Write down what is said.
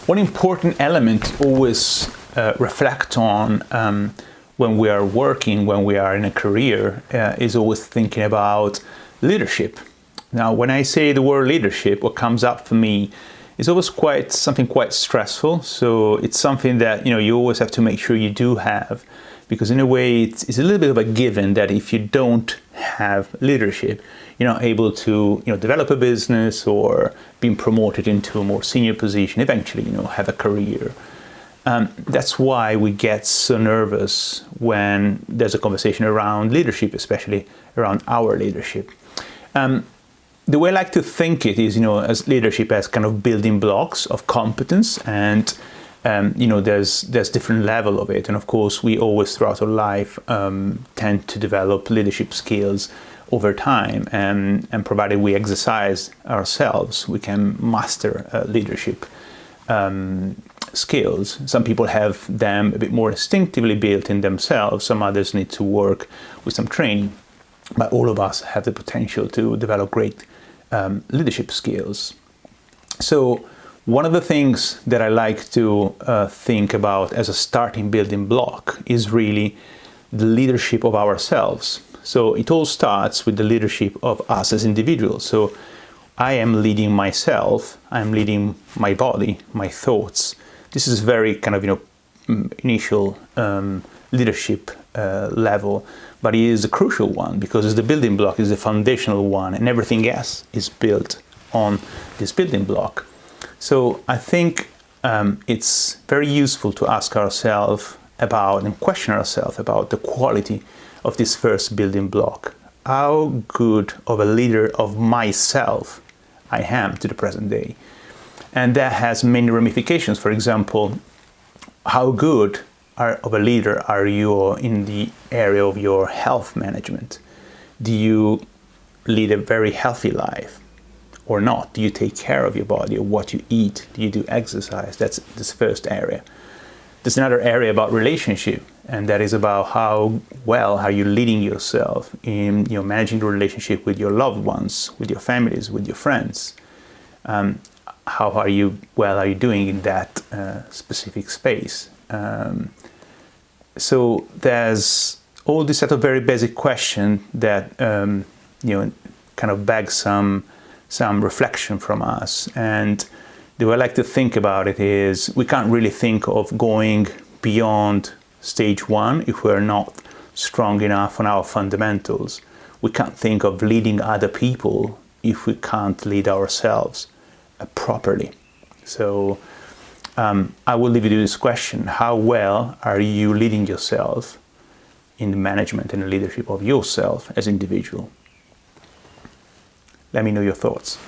One important element to always reflect on when we are working, when we are in a career, is always thinking about leadership. Now, when I say the word leadership, what comes up for me is always something quite stressful. So it's something that you always have to make sure you do have, because in a way it's a little bit of a given that if you don't have leadership, you're not able to develop a business or being promoted into a more senior position, eventually have a career. That's why we get so nervous when there's a conversation around leadership, especially around our leadership. The way I like to think it is, as leadership as kind of building blocks of competence, and there's different level of it. And of course, we always throughout our life tend to develop leadership skills over time, and provided we exercise ourselves, we can master leadership skills. Some people have them a bit more instinctively built in themselves. Some others need to work with some training. But all of us have the potential to develop great leadership skills. So one of the things that I like to think about as a starting building block is really the leadership of ourselves. So it all starts with the leadership of us as individuals. So I am leading myself, I'm leading my body, my thoughts. This is very kind of initial leadership level, but it is a crucial one because it's the building block, is the foundational one, and everything else is built on this building block. So I think it's very useful to ask ourselves about and question ourselves about the quality of this first building block. How good of a leader of myself I am to the present day. And that has many ramifications. For example, how good of a leader are you in the area of your health management? Do you lead a very healthy life or not? Do you take care of your body or what you eat? Do you do exercise? That's this first area. There's another area about relationship, and that is about how well are you leading yourself in managing the relationship with your loved ones, with your families, with your friends. How are you doing in that specific space? So there's all this set of very basic questions that kind of beg some reflection from us. And the way I like to think about it is we can't really think of going beyond stage one if we're not strong enough on our fundamentals. We can't think of leading other people if we can't lead ourselves properly. So I will leave you to this question: how well are you leading yourself in the management and the leadership of yourself as an individual? Let me know your thoughts.